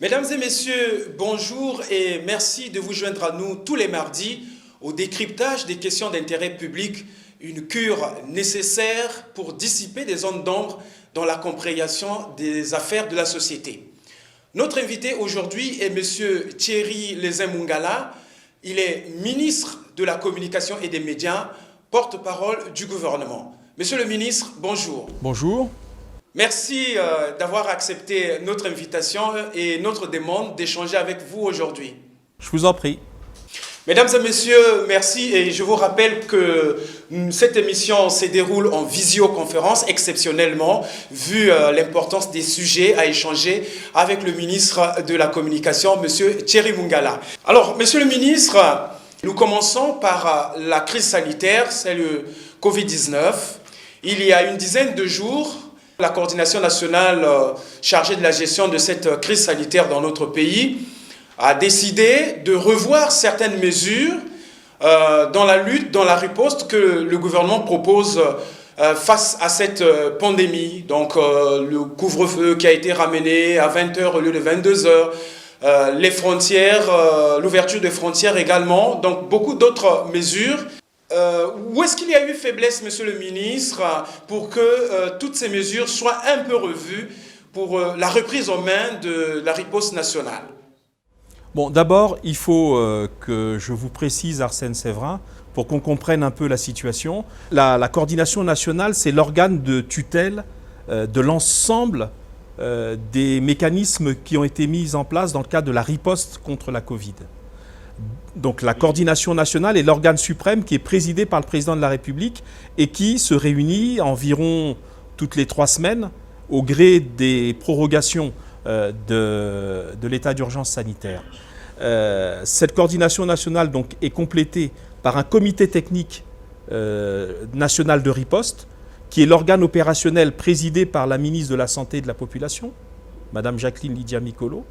Mesdames et messieurs, bonjour et merci de vous joindre à nous tous les mardis au décryptage des questions d'intérêt public, une cure nécessaire pour dissiper des zones d'ombre dans la compréhension des affaires de la société. Notre invité aujourd'hui est M. Thierry Lezin-Mungala. Il est ministre de la Communication et des Médias, porte-parole du gouvernement. Monsieur le ministre, bonjour. Bonjour. Merci d'avoir accepté notre invitation et notre demande d'échanger avec vous aujourd'hui. Je vous en prie. Mesdames et messieurs, merci et je vous rappelle que cette émission se déroule en visioconférence exceptionnellement vu l'importance des sujets à échanger avec le ministre de la Communication, M. Thierry Mungala. Alors, Monsieur le ministre, nous commençons par la crise sanitaire, c'est le Covid-19. Il y a une dizaine de jours, la coordination nationale chargée de la gestion de cette crise sanitaire dans notre pays a décidé de revoir certaines mesures dans la lutte, dans la riposte que le gouvernement propose face à cette pandémie. Donc le couvre-feu qui a été ramené à 20h au lieu de 22h, les frontières, l'ouverture des frontières également, donc beaucoup d'autres mesures. Où est-ce qu'il y a eu faiblesse, Monsieur le ministre, pour que toutes ces mesures soient un peu revues pour la reprise en main de la riposte nationale? Bon, d'abord, il faut que je vous précise, Arsène Séverin, pour qu'on comprenne un peu la situation. La coordination nationale, c'est l'organe de tutelle de l'ensemble des mécanismes qui ont été mis en place dans le cadre de la riposte contre la Covid. Donc la coordination nationale est l'organe suprême qui est présidé par le président de la République et qui se réunit environ toutes les 3 semaines au gré des prorogations de l'état d'urgence sanitaire. Cette coordination nationale donc, est complétée par un comité technique national de riposte qui est l'organe opérationnel présidé par la ministre de la Santé et de la Population, Madame Jacqueline Lydia-Micolo.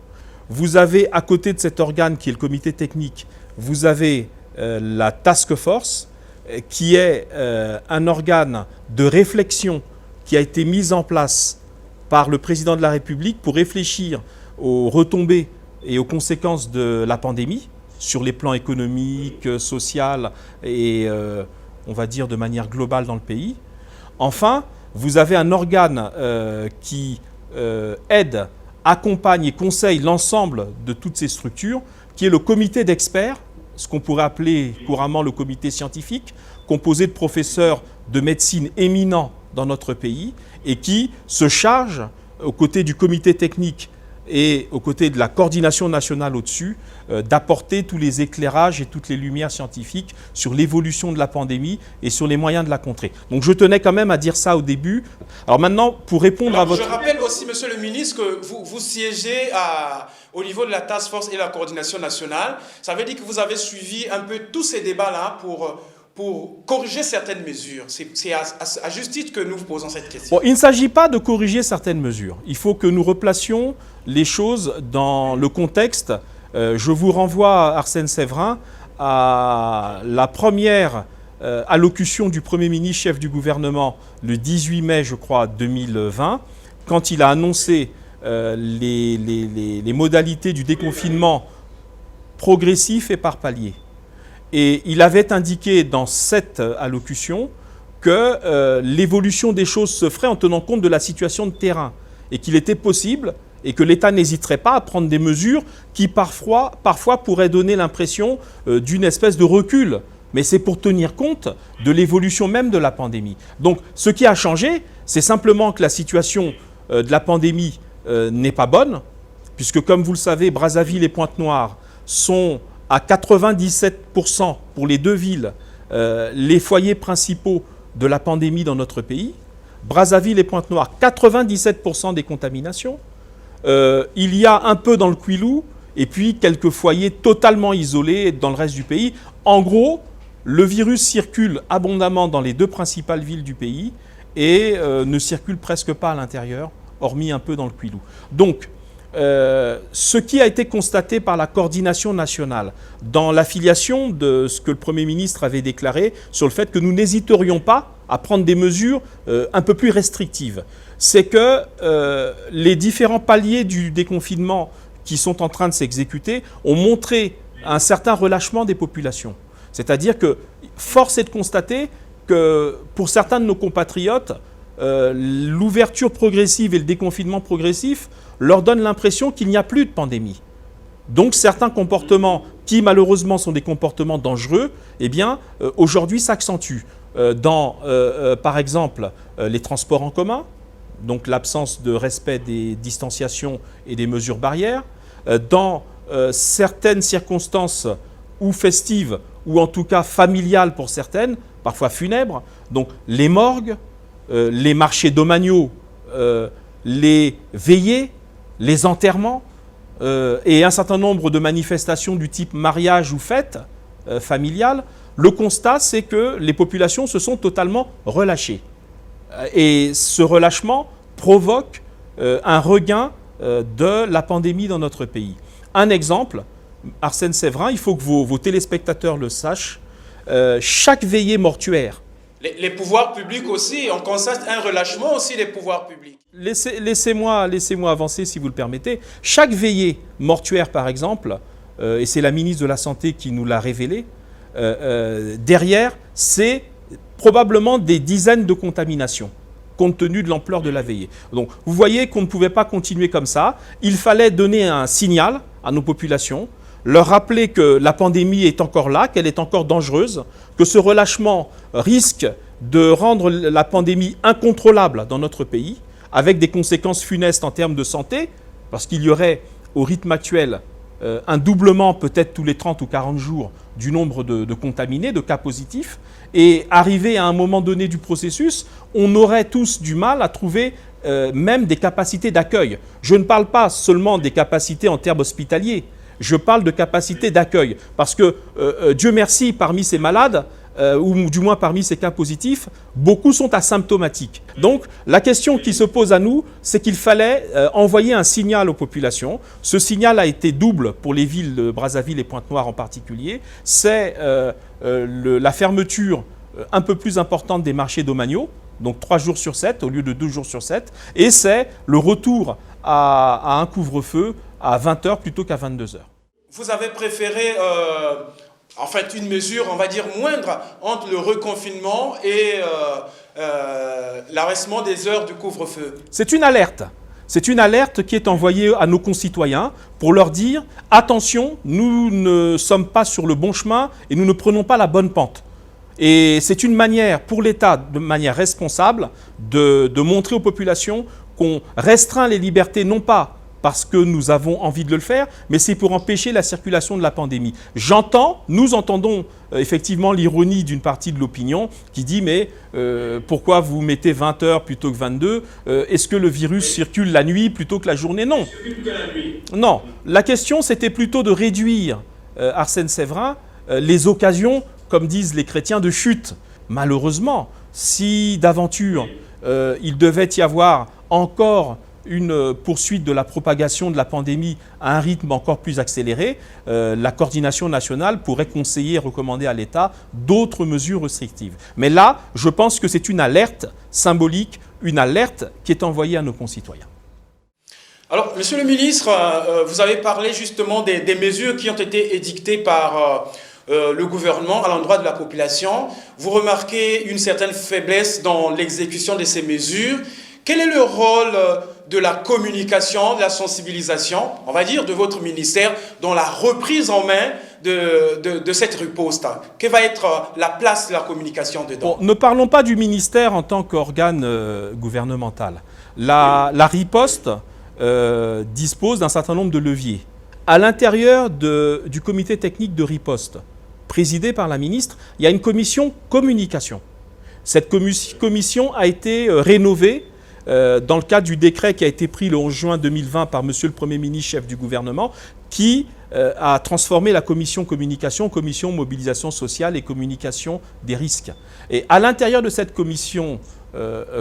Vous avez à côté de cet organe qui est le comité technique, vous avez la task force qui est un organe de réflexion qui a été mis en place par le président de la République pour réfléchir aux retombées et aux conséquences de la pandémie sur les plans économiques, social et on va dire de manière globale dans le pays. Enfin, vous avez un organe qui aide, accompagne et conseille l'ensemble de toutes ces structures, qui est le comité d'experts, ce qu'on pourrait appeler couramment le comité scientifique, composé de professeurs de médecine éminents dans notre pays, et qui se charge, aux côtés du comité technique et aux côtés de la coordination nationale au-dessus, d'apporter tous les éclairages et toutes les lumières scientifiques sur l'évolution de la pandémie et sur les moyens de la contrer. Donc je tenais quand même à dire ça au début. Alors maintenant, pour répondre à votre... Je rappelle aussi, Monsieur le ministre, que vous siégez au niveau de la task force et la coordination nationale. Ça veut dire que vous avez suivi un peu tous ces débats-là pour corriger certaines mesures. C'est à juste titre que nous vous posons cette question. Bon, il ne s'agit pas de corriger certaines mesures. Il faut que nous replacions les choses dans le contexte. Je vous renvoie, Arsène Séverin, à la première allocution du Premier ministre, chef du gouvernement, le 18 mai, je crois, 2020, quand il a annoncé les modalités du déconfinement progressif et par palier. Et il avait indiqué dans cette allocution que l'évolution des choses se ferait en tenant compte de la situation de terrain et qu'il était possible et que l'État n'hésiterait pas à prendre des mesures qui parfois pourraient donner l'impression d'une espèce de recul. Mais c'est pour tenir compte de l'évolution même de la pandémie. Donc ce qui a changé, c'est simplement que la situation de la pandémie n'est pas bonne, puisque comme vous le savez, Brazzaville et Pointe-Noire sont à 97% pour les 2 villes, les foyers principaux de la pandémie dans notre pays. Brazzaville et Pointe-Noire, 97% des contaminations. Il y a un peu dans le Kwilu et puis quelques foyers totalement isolés dans le reste du pays. En gros, le virus circule abondamment dans les 2 principales villes du pays et ne circule presque pas à l'intérieur, hormis un peu dans le Kwilu. Donc, ce qui a été constaté par la coordination nationale dans l'affiliation de ce que le Premier ministre avait déclaré sur le fait que nous n'hésiterions pas à prendre des mesures un peu plus restrictives, c'est que les différents paliers du déconfinement qui sont en train de s'exécuter ont montré un certain relâchement des populations. C'est-à-dire que force est de constater que pour certains de nos compatriotes, l'ouverture progressive et le déconfinement progressif leur donnent l'impression qu'il n'y a plus de pandémie. Donc certains comportements qui malheureusement sont des comportements dangereux, eh bien aujourd'hui s'accentuent. Par exemple, les transports en commun, donc l'absence de respect des distanciations et des mesures barrières, dans certaines circonstances ou festives, ou en tout cas familiales pour certaines, parfois funèbres, donc les morgues, les marchés domaniaux, les veillées, les enterrements, et un certain nombre de manifestations du type mariage ou fête familiale, le constat c'est que les populations se sont totalement relâchées. Et ce relâchement provoque un regain de la pandémie dans notre pays. Un exemple, Arsène Séverin, il faut que vos téléspectateurs le sachent, chaque veillée mortuaire. Les pouvoirs publics aussi, on constate un relâchement aussi des pouvoirs publics. Laissez-moi avancer si vous le permettez. Chaque veillée mortuaire, par exemple, et c'est la ministre de la Santé qui nous l'a révélé, derrière, c'est probablement des dizaines de contaminations, compte tenu de l'ampleur de la veillée. Donc, vous voyez qu'on ne pouvait pas continuer comme ça. Il fallait donner un signal à nos populations, leur rappeler que la pandémie est encore là, qu'elle est encore dangereuse, que ce relâchement risque de rendre la pandémie incontrôlable dans notre pays, avec des conséquences funestes en termes de santé, parce qu'il y aurait, au rythme actuel, un doublement peut-être tous les 30 ou 40 jours du nombre de contaminés, de cas positifs, et arrivé à un moment donné du processus, on aurait tous du mal à trouver même des capacités d'accueil. Je ne parle pas seulement des capacités en termes hospitaliers, je parle de capacités d'accueil, parce que Dieu merci, parmi ces malades, ou du moins parmi ces cas positifs, beaucoup sont asymptomatiques. Donc la question qui se pose à nous, c'est qu'il fallait envoyer un signal aux populations. Ce signal a été double pour les villes de Brazzaville et Pointe-Noire en particulier. C'est la fermeture un peu plus importante des marchés domaniaux, donc 3 jours sur 7 au lieu de 2 jours sur 7, et c'est le retour à un couvre-feu à 20h plutôt qu'à 22h. Vous avez préféré en fait une mesure, on va dire, moindre entre le reconfinement et l'arrêtement des heures du couvre-feu. C'est une alerte. C'est une alerte qui est envoyée à nos concitoyens pour leur dire « Attention, nous ne sommes pas sur le bon chemin et nous ne prenons pas la bonne pente ». Et c'est une manière pour l'État, de manière responsable, de montrer aux populations qu'on restreint les libertés, non pas parce que nous avons envie de le faire, mais c'est pour empêcher la circulation de la pandémie. Nous entendons effectivement l'ironie d'une partie de l'opinion qui dit « mais pourquoi vous mettez 20 heures plutôt que 22 Est-ce que le virus circule la nuit plutôt que la journée ?» Non. Non. La question, c'était plutôt de réduire, Arsène Séverin, les occasions, comme disent les chrétiens, de chute. Malheureusement, si d'aventure il devait y avoir encore une poursuite de la propagation de la pandémie à un rythme encore plus accéléré, la coordination nationale pourrait conseiller et recommander à l'État d'autres mesures restrictives. Mais là, je pense que c'est une alerte symbolique, une alerte qui est envoyée à nos concitoyens. Alors, Monsieur le ministre, vous avez parlé justement des mesures qui ont été édictées par le gouvernement à l'endroit de la population. Vous remarquez une certaine faiblesse dans l'exécution de ces mesures. Quel est le rôle de la communication, de la sensibilisation, on va dire, de votre ministère dans la reprise en main de cette riposte? Quelle va être la place de la communication dedans? Bon, ne parlons pas du ministère en tant qu'organe gouvernemental. La riposte dispose d'un certain nombre de leviers. À l'intérieur du comité technique de riposte, présidé par la ministre, il y a une commission communication. Cette commission a été rénovée dans le cadre du décret qui a été pris le 11 juin 2020 par Monsieur le Premier ministre, chef du gouvernement, qui a transformé la commission communication en commission mobilisation sociale et communication des risques. Et à l'intérieur de cette commission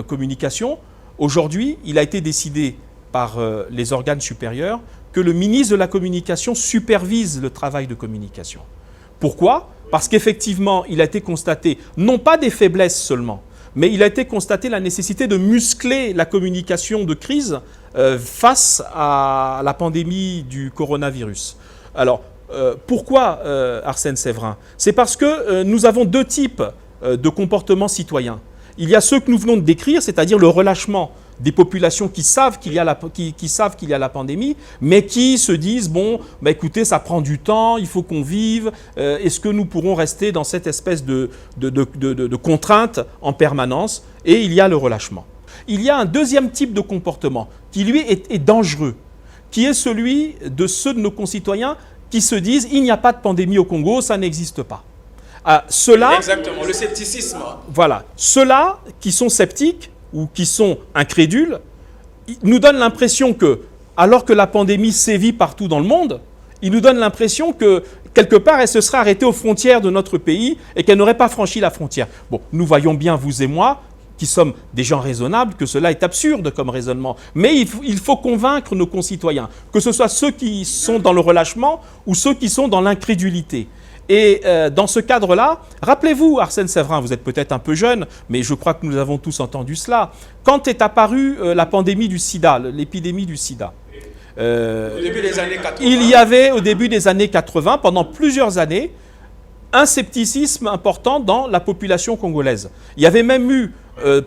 communication, aujourd'hui, il a été décidé par les organes supérieurs que le ministre de la Communication supervise le travail de communication. Pourquoi? Parce qu'effectivement, il a été constaté, non pas des faiblesses seulement, mais il a été constaté la nécessité de muscler la communication de crise face à la pandémie du coronavirus. Alors, pourquoi Arsène Séverin? C'est parce que nous avons deux types de comportements citoyens. Il y a ceux que nous venons de décrire, c'est-à-dire le relâchement des populations qui savent qu'il y a la pandémie, mais qui se disent, bon, bah écoutez, ça prend du temps, il faut qu'on vive, est-ce que nous pourrons rester dans cette espèce de contrainte en permanence? Et il y a le relâchement. Il y a un deuxième type de comportement qui, lui, est dangereux, qui est celui de ceux de nos concitoyens qui se disent, il n'y a pas de pandémie au Congo, ça n'existe pas. Exactement, le scepticisme. Voilà, ceux-là qui sont sceptiques ou qui sont incrédules, nous donnent l'impression que, alors que la pandémie sévit partout dans le monde, ils nous donnent l'impression que, quelque part, elle se serait arrêtée aux frontières de notre pays et qu'elle n'aurait pas franchi la frontière. Bon, nous voyons bien, vous et moi, qui sommes des gens raisonnables, que cela est absurde comme raisonnement. Mais il faut convaincre nos concitoyens, que ce soit ceux qui sont dans le relâchement ou ceux qui sont dans l'incrédulité. Et dans ce cadre-là, rappelez-vous, Arsène Séverin, vous êtes peut-être un peu jeune, mais je crois que nous avons tous entendu cela. Quand est apparue la pandémie du sida, l'épidémie du sida, au début des années 80. Il y avait, au début des années 80, pendant plusieurs années, un scepticisme important dans la population congolaise. Il y avait même eu,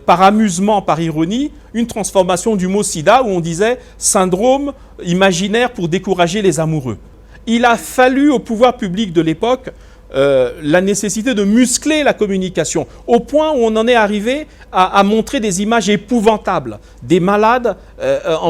par amusement, par ironie, une transformation du mot sida où on disait « syndrome imaginaire pour décourager les amoureux ». Il a fallu au pouvoir public de l'époque la nécessité de muscler la communication, au point où on en est arrivé à montrer des images épouvantables, des malades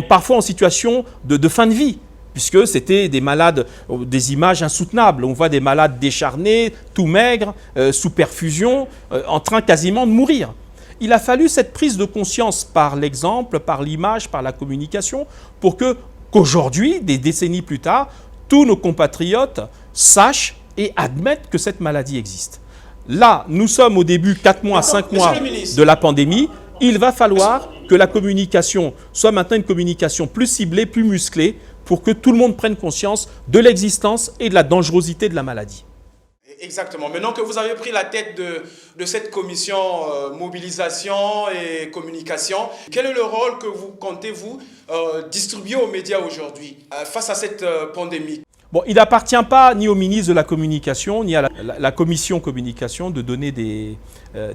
parfois en situation de fin de vie, puisque c'était des malades, des images insoutenables. On voit des malades décharnés, tout maigres, sous perfusion, en train quasiment de mourir. Il a fallu cette prise de conscience par l'exemple, par l'image, par la communication, pour qu'aujourd'hui, des décennies plus tard, tous nos compatriotes sachent et admettent que cette maladie existe. Là, nous sommes au début 4 mois, 5 mois de la pandémie. Il va falloir que la communication soit maintenant une communication plus ciblée, plus musclée, pour que tout le monde prenne conscience de l'existence et de la dangerosité de la maladie. Exactement. Maintenant que vous avez pris la tête de cette commission mobilisation et communication, quel est le rôle que vous comptez distribuer aux médias aujourd'hui face à cette pandémie? Bon, il n'appartient pas ni au ministre de la Communication, ni à la commission communication de donner des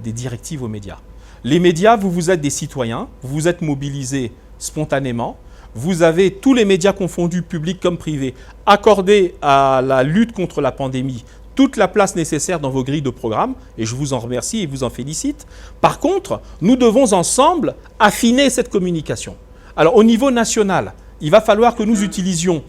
directives aux médias. Les médias, vous êtes des citoyens, vous vous êtes mobilisés spontanément. Vous avez tous les médias confondus, publics comme privés, accordés à la lutte contre la pandémie toute la place nécessaire dans vos grilles de programme, et je vous en remercie et vous en félicite. Par contre, nous devons ensemble affiner cette communication. Alors, au niveau national, il va falloir que nous utilisions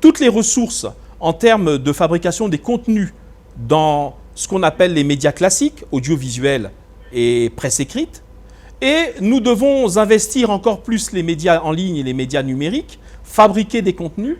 toutes les ressources en termes de fabrication des contenus dans ce qu'on appelle les médias classiques, audiovisuels et presse écrite. Et nous devons investir encore plus les médias en ligne et les médias numériques, fabriquer des contenus.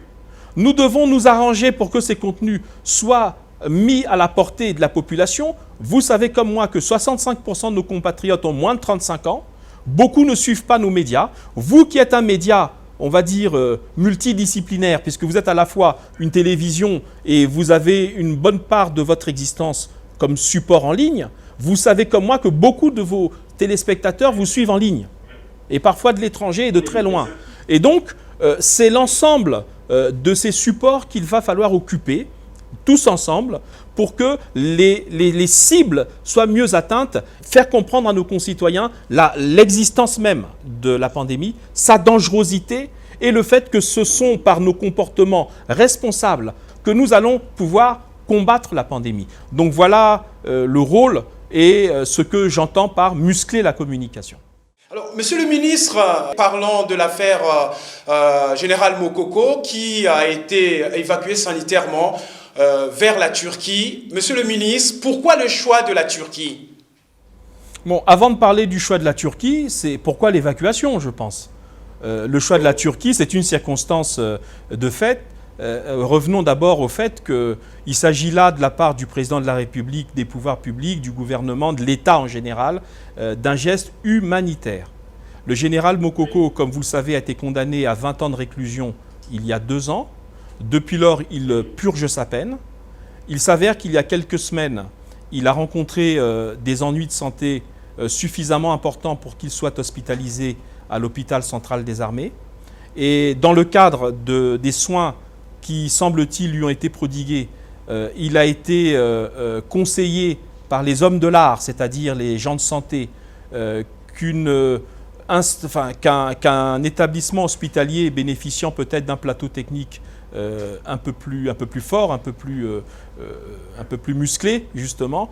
Nous devons nous arranger pour que ces contenus soient mis à la portée de la population. Vous savez comme moi que 65% de nos compatriotes ont moins de 35 ans. Beaucoup ne suivent pas nos médias. Vous qui êtes un média, on va dire, multidisciplinaire, puisque vous êtes à la fois une télévision et vous avez une bonne part de votre existence comme support en ligne, vous savez comme moi que beaucoup de vos téléspectateurs vous suivent en ligne, et parfois de l'étranger et de très loin. Et donc, c'est l'ensemble de ces supports qu'il va falloir occuper, tous ensemble, pour que les cibles soient mieux atteintes, faire comprendre à nos concitoyens l'existence même de la pandémie, sa dangerosité et le fait que ce sont par nos comportements responsables que nous allons pouvoir combattre la pandémie. Donc voilà le rôle et ce que j'entends par muscler la communication. Alors, Monsieur le ministre, parlons de l'affaire Général Mokoko qui a été évacué sanitairement vers la Turquie. Monsieur le ministre, pourquoi le choix de la Turquie? Bon, avant de parler du choix de la Turquie, c'est pourquoi l'évacuation, je pense. Le choix de la Turquie, c'est une circonstance de fait. Revenons d'abord au fait qu'il s'agit là, de la part du président de la République, des pouvoirs publics, du gouvernement, de l'État en général, d'un geste humanitaire. Le général Mokoko, comme vous le savez, a été condamné à 20 ans de réclusion il y a 2 ans. Depuis lors, il purge sa peine. Il s'avère qu'il y a quelques semaines, il a rencontré des ennuis de santé suffisamment importants pour qu'il soit hospitalisé à l'hôpital central des armées. Et dans le cadre des soins qui, semble-t-il, lui ont été prodigués, il a été conseillé par les hommes de l'art, c'est-à-dire les gens de santé, qu'un établissement hospitalier bénéficiant peut-être d'un plateau technique un peu plus fort, un peu plus musclé, justement,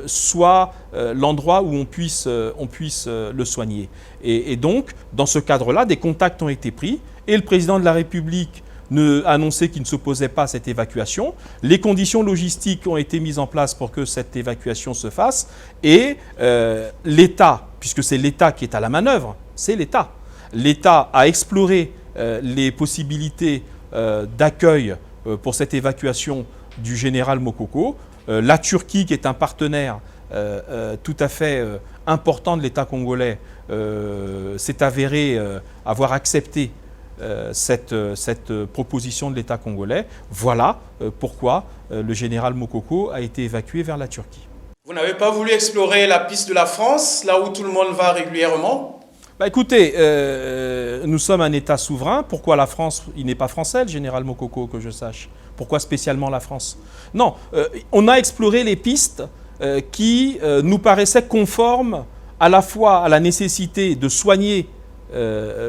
soit l'endroit où on puisse le soigner. Et donc, dans ce cadre-là, des contacts ont été pris et le président de la République a annoncé qu'il ne s'opposait pas à cette évacuation. Les conditions logistiques ont été mises en place pour que cette évacuation se fasse et l'État, puisque c'est l'État qui est à la manœuvre, c'est l'État. L'État a exploré les possibilités d'accueil pour cette évacuation du général Mokoko. La Turquie, qui est un partenaire tout à fait important de l'État congolais, s'est avéré avoir accepté cette proposition de l'État congolais. Voilà pourquoi le général Mokoko a été évacué vers la Turquie. Vous n'avez pas voulu explorer la piste de la France, là où tout le monde va régulièrement ? Écoutez, nous sommes un État souverain. Pourquoi la France? Il n'est pas français, le général Mokoko, que je sache. Pourquoi spécialement la France? Non, on a exploré les pistes qui nous paraissaient conformes à la fois à la nécessité de soigner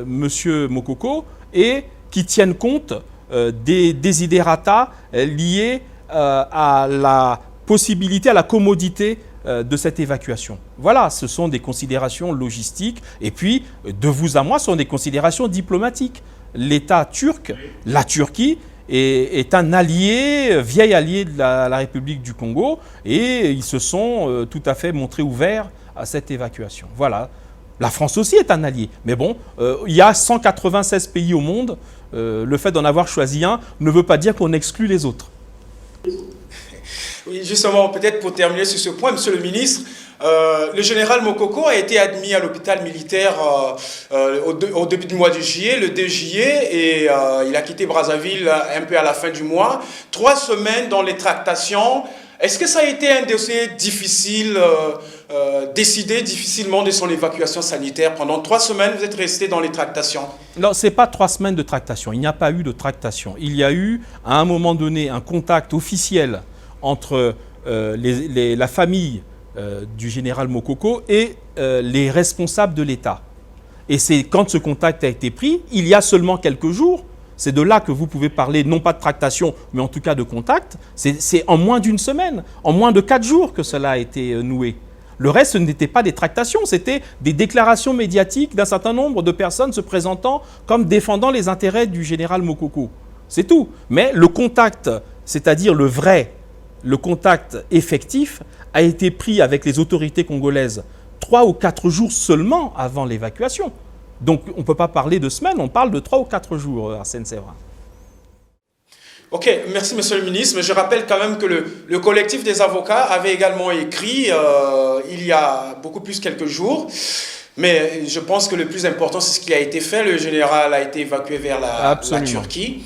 Monsieur Mokoko et qui tiennent compte des desiderata liés à la possibilité, à la commodité de cette évacuation. Voilà, ce sont des considérations logistiques et puis, de vous à moi, ce sont des considérations diplomatiques. L'État turc, la Turquie, est un allié, vieil allié de la République du Congo et ils se sont tout à fait montrés ouverts à cette évacuation. Voilà. La France aussi est un allié. Mais bon, il y a 196 pays au monde. Le fait d'en avoir choisi un ne veut pas dire qu'on exclut les autres. Oui, justement, peut-être pour terminer sur ce point, Monsieur le ministre, le général Mokoko a été admis à l'hôpital militaire au début du mois de juillet, le 2 juillet, et il a quitté Brazzaville un peu à la fin du mois. 3 semaines dans les tractations. Est-ce que ça a été un dossier difficile, décidé difficilement de son évacuation sanitaire? Pendant 3 semaines, vous êtes resté dans les tractations. Non, ce n'est pas 3 semaines de tractation. Il n'y a pas eu de tractation. Il y a eu, à un moment donné, un contact officiel entre la famille du général Mokoko et les responsables de l'État. Et c'est quand ce contact a été pris, il y a seulement quelques jours, c'est de là que vous pouvez parler, non pas de tractation, mais en tout cas de contact, c'est en moins d'une semaine, en moins de 4 jours que cela a été noué. Le reste, ce n'était pas des tractations, c'était des déclarations médiatiques d'un certain nombre de personnes se présentant comme défendant les intérêts du général Mokoko. C'est tout. Mais le contact, c'est-à-dire le contact effectif a été pris avec les autorités congolaises 3 ou 4 jours seulement avant l'évacuation. Donc on ne peut pas parler de semaines, on parle de 3 ou 4 jours, Arsène Séverin. Ok, merci Monsieur le ministre, mais je rappelle quand même que le collectif des avocats avait également écrit il y a beaucoup plus quelques jours, mais je pense que le plus important c'est ce qui a été fait. Le général a été évacué vers la Turquie.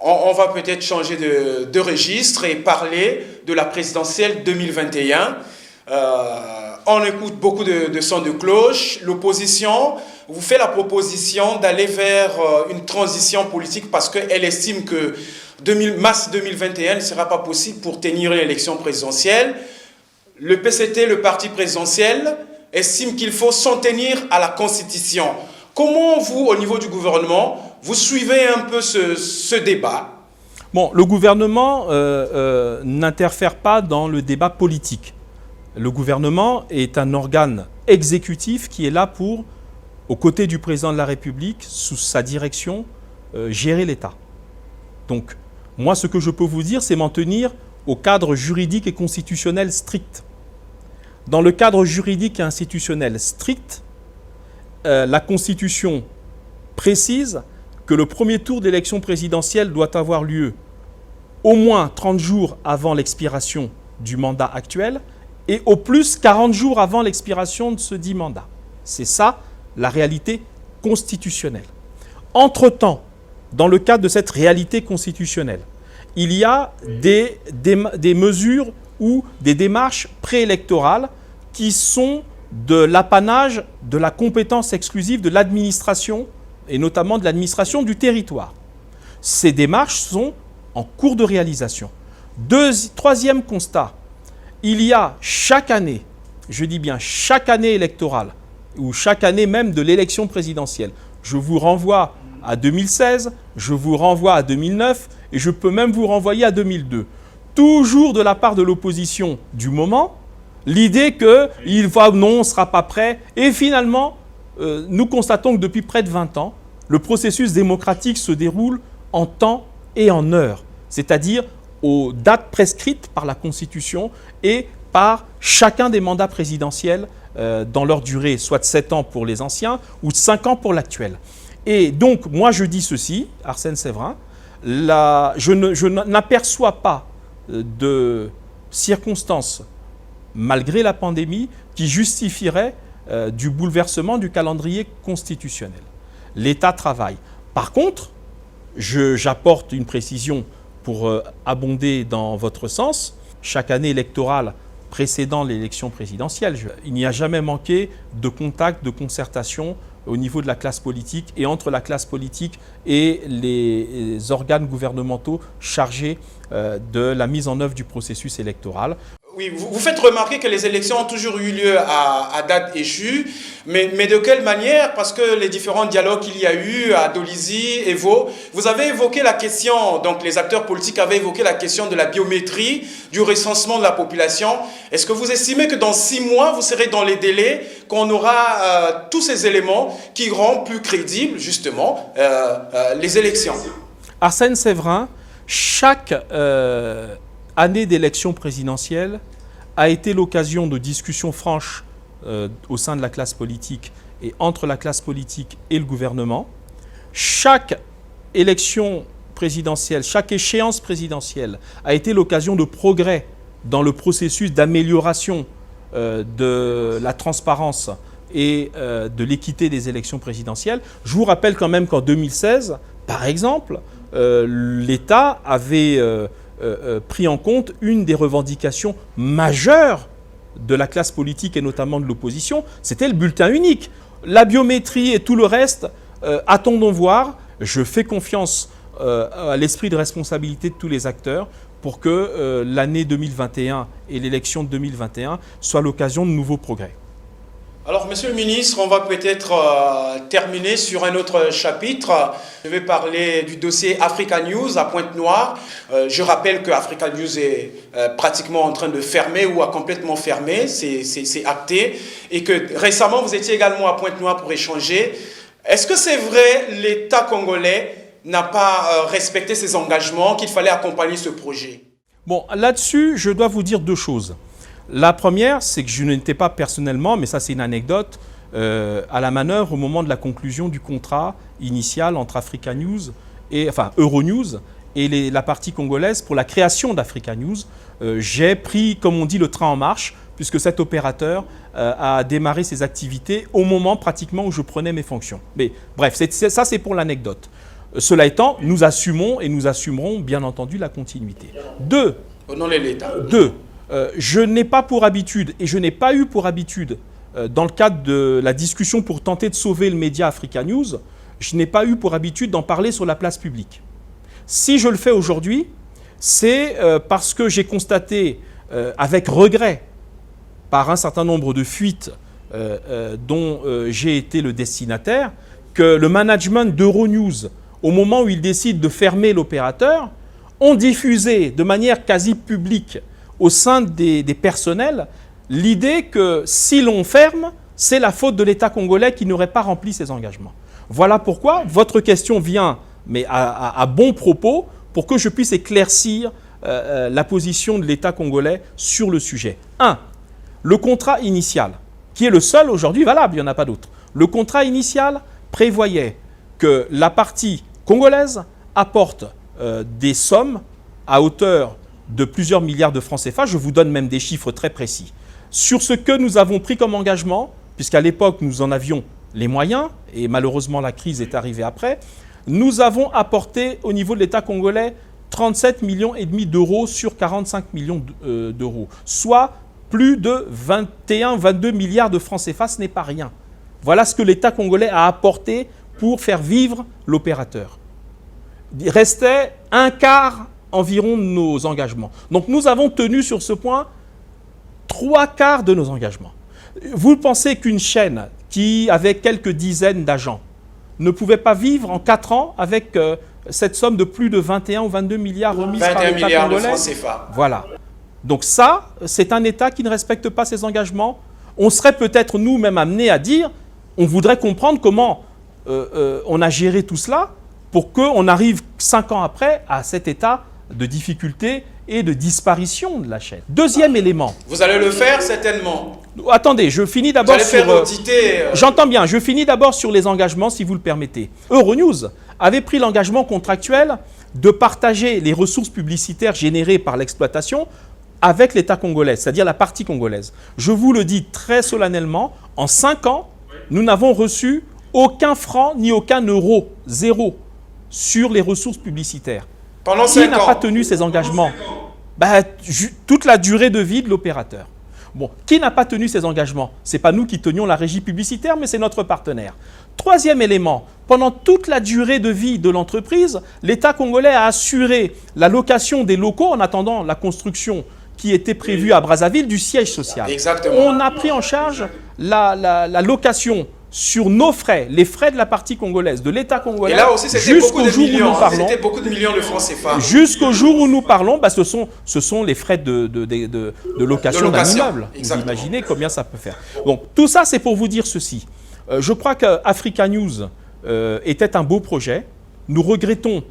On va peut-être changer de registre et parler de la présidentielle 2021. On écoute beaucoup de sons de cloche. L'opposition vous fait la proposition d'aller vers une transition politique parce qu'elle estime que mars 2021 ne sera pas possible pour tenir une élection présidentielle. Le PCT, le parti présidentiel, estime qu'il faut s'en tenir à la Constitution. Comment vous, au niveau du gouvernement, vous suivez un peu ce débat? Bon, le gouvernement n'interfère pas dans le débat politique. Le gouvernement est un organe exécutif qui est là pour, aux côtés du président de la République, sous sa direction, gérer l'État. Donc, moi, ce que je peux vous dire, c'est m'en tenir au cadre juridique et constitutionnel strict. Dans le cadre juridique et institutionnel strict, la Constitution précise que le premier tour d'élection présidentielle doit avoir lieu au moins 30 jours avant l'expiration du mandat actuel et au plus 40 jours avant l'expiration de ce dit mandat. C'est ça la réalité constitutionnelle. Entre-temps, dans le cadre de cette réalité constitutionnelle, il y a des mesures ou des démarches préélectorales qui sont de l'apanage de la compétence exclusive de l'administration et notamment de l'administration du territoire. Ces démarches sont en cours de réalisation. Troisième constat, il y a chaque année, je dis bien chaque année électorale, ou chaque année même de l'élection présidentielle, je vous renvoie à 2016, je vous renvoie à 2009 et je peux même vous renvoyer à 2002. Toujours de la part de l'opposition du moment, l'idée qu'il va, non, on ne sera pas prêt. Et finalement, nous constatons que depuis près de 20 ans, le processus démocratique se déroule en temps et en heure, c'est-à-dire aux dates prescrites par la Constitution et par chacun des mandats présidentiels dans leur durée, soit de 7 ans pour les anciens ou de 5 ans pour l'actuel. Et donc, moi je dis ceci, Arsène Séverin, je n'aperçois pas de circonstances, malgré la pandémie, qui justifieraient du bouleversement du calendrier constitutionnel. L'État travaille. Par contre, j'apporte une précision pour abonder dans votre sens. Chaque année électorale précédant l'élection présidentielle, il n'y a jamais manqué de contact, de concertation au niveau de la classe politique et entre la classe politique et les organes gouvernementaux chargés de la mise en œuvre du processus électoral. Oui, vous faites remarquer que les élections ont toujours eu lieu à date échue, mais de quelle manière? Parce que les différents dialogues qu'il y a eu à Dolisie, Evo, vous avez évoqué la question, donc les acteurs politiques avaient évoqué la question de la biométrie, du recensement de la population. Est-ce que vous estimez que dans 6 mois, vous serez dans les délais, qu'on aura tous ces éléments qui rendent plus crédibles, justement, les élections? Arsène Séverin, chaque année d'élection présidentielle a été l'occasion de discussions franches au sein de la classe politique et entre la classe politique et le gouvernement. Chaque élection présidentielle, chaque échéance présidentielle a été l'occasion de progrès dans le processus d'amélioration de la transparence et de l'équité des élections présidentielles. Je vous rappelle quand même qu'en 2016, par exemple, l'État avait pris en compte une des revendications majeures de la classe politique et notamment de l'opposition, c'était le bulletin unique. La biométrie et tout le reste, attendons voir. Je fais confiance à l'esprit de responsabilité de tous les acteurs pour que l'année 2021 et l'élection de 2021 soient l'occasion de nouveaux progrès. Alors, Monsieur le Ministre, on va peut-être terminer sur un autre chapitre. Je vais parler du dossier Africa News à Pointe-Noire. Je rappelle que Africa News est pratiquement en train de fermer ou a complètement fermé, c'est acté. Et que récemment, vous étiez également à Pointe-Noire pour échanger. Est-ce que c'est vrai l'État congolais n'a pas respecté ses engagements, qu'il fallait accompagner ce projet? Bon, là-dessus, je dois vous dire 2 choses. La première, c'est que je n'étais pas personnellement, mais ça c'est une anecdote, à la manœuvre au moment de la conclusion du contrat initial entre Africa News Euronews et la partie congolaise pour la création d'Africa News. J'ai pris, comme on dit, le train en marche, puisque cet opérateur a démarré ses activités au moment pratiquement où je prenais mes fonctions. Mais bref, ça c'est pour l'anecdote. Cela étant, nous assumons et nous assumerons bien entendu la continuité. 2. Au nom de l'État. 2. Je n'ai pas pour habitude, et je n'ai pas eu pour habitude, dans le cadre de la discussion pour tenter de sauver le média Africa News, je n'ai pas eu pour habitude d'en parler sur la place publique. Si je le fais aujourd'hui, c'est parce que j'ai constaté avec regret, par un certain nombre de fuites dont j'ai été le destinataire, que le management d'Euronews, au moment où il décide de fermer l'opérateur, ont diffusé de manière quasi publique au sein des personnels l'idée que si l'on ferme, c'est la faute de l'État congolais qui n'aurait pas rempli ses engagements. Voilà pourquoi votre question vient, mais à bon propos, pour que je puisse éclaircir la position de l'État congolais sur le sujet. 1. Le contrat initial, qui est le seul aujourd'hui valable, il n'y en a pas d'autre. Le contrat initial prévoyait que la partie congolaise apporte des sommes à hauteur de plusieurs milliards de francs CFA. Je vous donne même des chiffres très précis. Sur ce que nous avons pris comme engagement, puisqu'à l'époque nous en avions les moyens, et malheureusement la crise est arrivée après, nous avons apporté au niveau de l'État congolais 37,5 millions d'euros sur 45 millions d'euros, soit plus de 21-22 milliards de francs CFA, ce n'est pas rien. Voilà ce que l'État congolais a apporté pour faire vivre l'opérateur. Il restait un quart environ de nos engagements. Donc nous avons tenu sur ce point 3/4 de nos engagements. Vous pensez qu'une chaîne qui avait quelques dizaines d'agents ne pouvait pas vivre en 4 ans avec cette somme de plus de 21 ou 22 milliards remise par l'État congolais ? 21 milliards de francs CFA. Voilà. Donc ça, c'est un État qui ne respecte pas ses engagements. On serait peut-être nous-mêmes amenés à dire, on voudrait comprendre comment on a géré tout cela pour qu'on arrive 5 ans après à cet état de difficulté et de disparition de la chaîne. Deuxième élément. Vous allez le faire certainement. Attendez, je finis d'abord Vous allez faire auditer. J'entends bien, je finis d'abord sur les engagements si vous le permettez. Euronews avait pris l'engagement contractuel de partager les ressources publicitaires générées par l'exploitation avec l'État congolais, c'est-à-dire la partie congolaise. Je vous le dis très solennellement, en 5 ans, nous n'avons reçu aucun franc ni aucun euro, zéro, sur les ressources publicitaires. Pendant 5 ans. Qui n'a pas tenu ses engagements? Toute la durée de vie de l'opérateur. Bon, qui n'a pas tenu ses engagements? Ce n'est pas nous qui tenions la régie publicitaire, mais c'est notre partenaire. Troisième élément, pendant toute la durée de vie de l'entreprise, l'État congolais a assuré la location des locaux en attendant la construction qui était prévue à Brazzaville du siège social. Exactement. On a pris en charge la location sur nos frais, les frais de la partie congolaise, de l'État congolais. Et là aussi, c'était beaucoup de millions. C'était beaucoup de millions de francs CFA. Jusqu'au jour où nous parlons, ce sont les frais de location d'un immeuble. Vous imaginez combien ça peut faire. Donc, tout ça, c'est pour vous dire ceci. Je crois qu'Africa News était un beau projet. Nous regrettons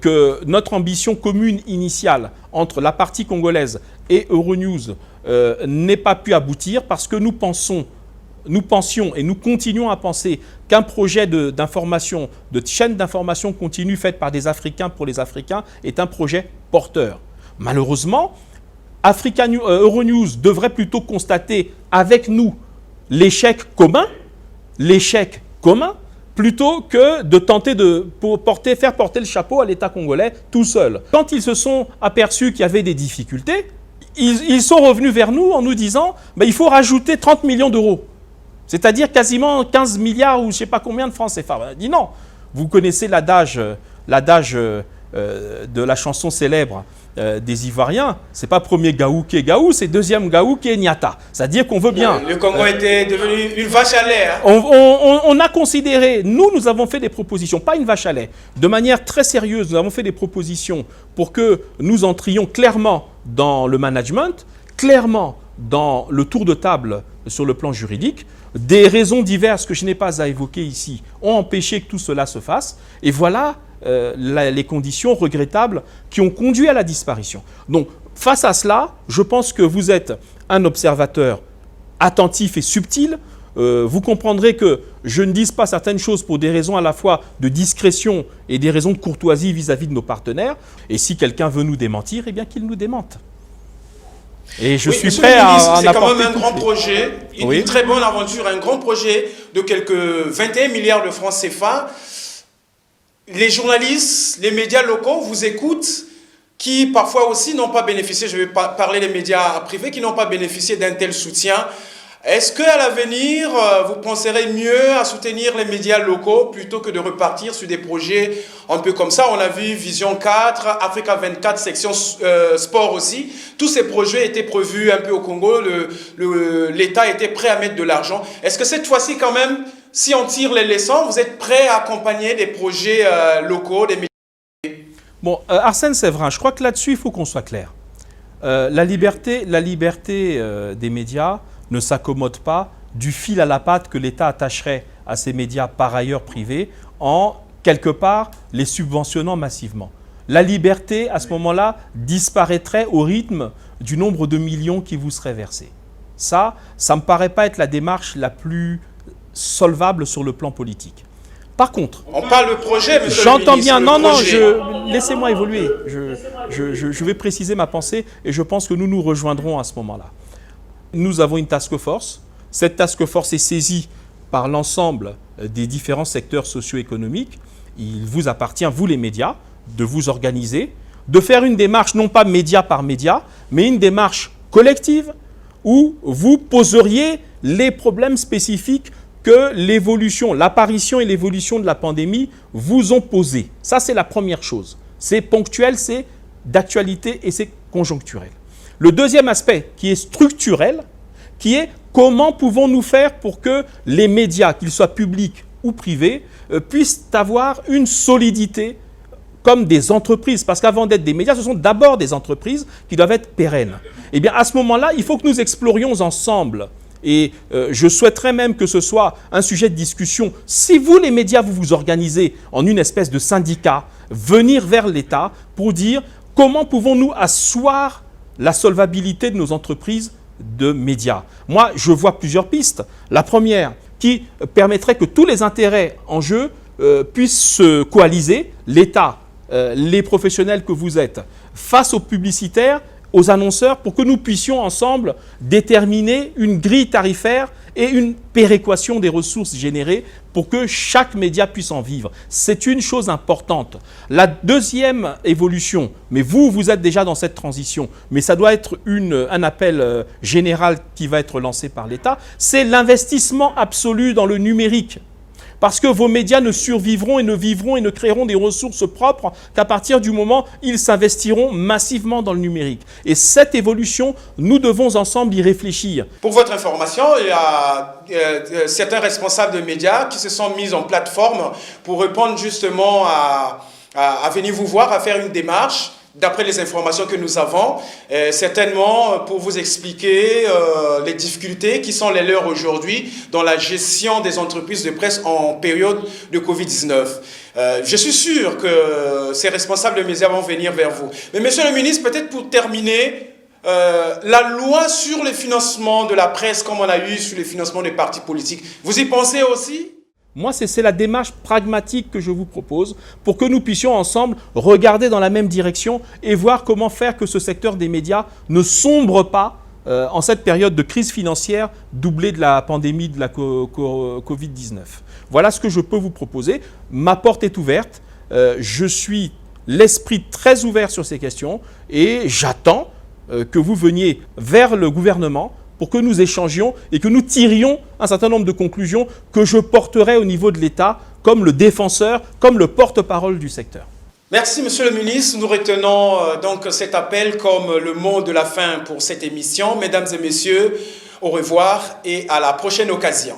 que notre ambition commune initiale entre la partie congolaise et Euronews n'ait pas pu aboutir parce que nous pensions et nous continuons à penser qu'un projet d'information, de chaîne d'information continue faite par des Africains pour les Africains est un projet porteur. Malheureusement, Euronews devrait plutôt constater avec nous l'échec commun, plutôt que de tenter de faire porter le chapeau à l'État congolais tout seul. Quand ils se sont aperçus qu'il y avait des difficultés, ils sont revenus vers nous en nous disant il faut rajouter 30 millions d'euros. C'est-à-dire quasiment 15 milliards ou je ne sais pas combien de francs CFA. On a dit non. Vous connaissez l'adage de la chanson célèbre des Ivoiriens. Ce n'est pas premier Gaou qui est Gaou, c'est deuxième Gaou qui est Niata. C'est-à-dire qu'on veut bien. Le Congo était devenu une vache à lait. On a considéré, nous avons fait des propositions, pas une vache à lait. De manière très sérieuse, nous avons fait des propositions pour que nous entrions clairement dans le management, clairement dans le tour de table sur le plan juridique. Des raisons diverses que je n'ai pas à évoquer ici ont empêché que tout cela se fasse. Et voilà les conditions regrettables qui ont conduit à la disparition. Donc, face à cela, je pense que vous êtes un observateur attentif et subtil. Vous comprendrez que je ne dise pas certaines choses pour des raisons à la fois de discrétion et des raisons de courtoisie vis-à-vis de nos partenaires. Et si quelqu'un veut nous démentir, eh bien qu'il nous démente. Et je suis prêt à en apporter. C'est quand même un grand projet, une très bonne aventure, un grand projet de quelques 21 milliards de francs CFA. Les journalistes, les médias locaux vous écoutent, qui parfois aussi n'ont pas bénéficié, je vais parler des médias privés, qui n'ont pas bénéficié d'un tel soutien. Est-ce qu'à l'avenir, vous penserez mieux à soutenir les médias locaux plutôt que de repartir sur des projets un peu comme ça? On a vu Vision 4, Africa 24, section sport aussi. Tous ces projets étaient prévus un peu au Congo. L'État était prêt à mettre de l'argent. Est-ce que cette fois-ci, quand même, si on tire les leçons, vous êtes prêt à accompagner des projets locaux, des médias? Bon, Arsène Séverin, je crois que là-dessus, il faut qu'on soit clair. La liberté des médias ne s'accommode pas du fil à la patte que l'État attacherait à ces médias par ailleurs privés en, quelque part, les subventionnant massivement. La liberté, à ce moment-là, disparaîtrait au rythme du nombre de millions qui vous seraient versés. Ça ne me paraît pas être la démarche la plus solvable sur le plan politique. Par contre, on parle de projet, monsieur j'entends le ministre, bien. Laissez-moi évoluer. Je vais préciser ma pensée et je pense que nous nous rejoindrons à ce moment-là. Nous avons une task force. Cette task force est saisie par l'ensemble des différents secteurs socio-économiques. Il vous appartient, vous les médias, de vous organiser, de faire une démarche non pas média par média, mais une démarche collective où vous poseriez les problèmes spécifiques que l'apparition et l'évolution de la pandémie vous ont posé. Ça, c'est la première chose. C'est ponctuel, c'est d'actualité et c'est conjoncturel. Le deuxième aspect, qui est structurel, qui est comment pouvons-nous faire pour que les médias, qu'ils soient publics ou privés, puissent avoir une solidité comme des entreprises. Parce qu'avant d'être des médias, ce sont d'abord des entreprises qui doivent être pérennes. Eh bien, à ce moment-là, il faut que nous explorions ensemble. Et je souhaiterais même que ce soit un sujet de discussion. Si vous, les médias, vous vous organisez en une espèce de syndicat, venir vers l'État pour dire comment pouvons-nous asseoir la solvabilité de nos entreprises de médias. Moi, je vois plusieurs pistes. La première, qui permettrait que tous les intérêts en jeu puissent se coaliser, l'État, les professionnels que vous êtes, face aux publicitaires, aux annonceurs, pour que nous puissions ensemble déterminer une grille tarifaire et une péréquation des ressources générées pour que chaque média puisse en vivre. C'est une chose importante. La deuxième évolution, mais vous êtes déjà dans cette transition, mais ça doit être un appel général qui va être lancé par l'État, c'est l'investissement absolu dans le numérique. Parce que vos médias ne survivront et ne vivront et ne créeront des ressources propres qu'à partir du moment où ils s'investiront massivement dans le numérique. Et cette évolution, nous devons ensemble y réfléchir. Pour votre information, il y a certains responsables de médias qui se sont mis en plateforme pour répondre justement à venir vous voir, à faire une démarche. D'après les informations que nous avons, certainement pour vous expliquer les difficultés qui sont les leurs aujourd'hui dans la gestion des entreprises de presse en période de Covid-19. Je suis sûr que ces responsables de médias vont venir vers vous. Mais monsieur le ministre, peut-être pour terminer, la loi sur le financement de la presse, comme on a eu sur le financement des partis politiques, vous y pensez aussi ? Moi, c'est la démarche pragmatique que je vous propose pour que nous puissions ensemble regarder dans la même direction et voir comment faire que ce secteur des médias ne sombre pas en cette période de crise financière doublée de la pandémie de la Covid-19. Voilà ce que je peux vous proposer. Ma porte est ouverte. Je suis l'esprit très ouvert sur ces questions et j'attends que vous veniez vers le gouvernement pour que nous échangions et que nous tirions un certain nombre de conclusions que je porterai au niveau de l'État comme le défenseur, comme le porte-parole du secteur. Merci Monsieur le Ministre. Nous retenons donc cet appel comme le mot de la fin pour cette émission. Mesdames et Messieurs, au revoir et à la prochaine occasion.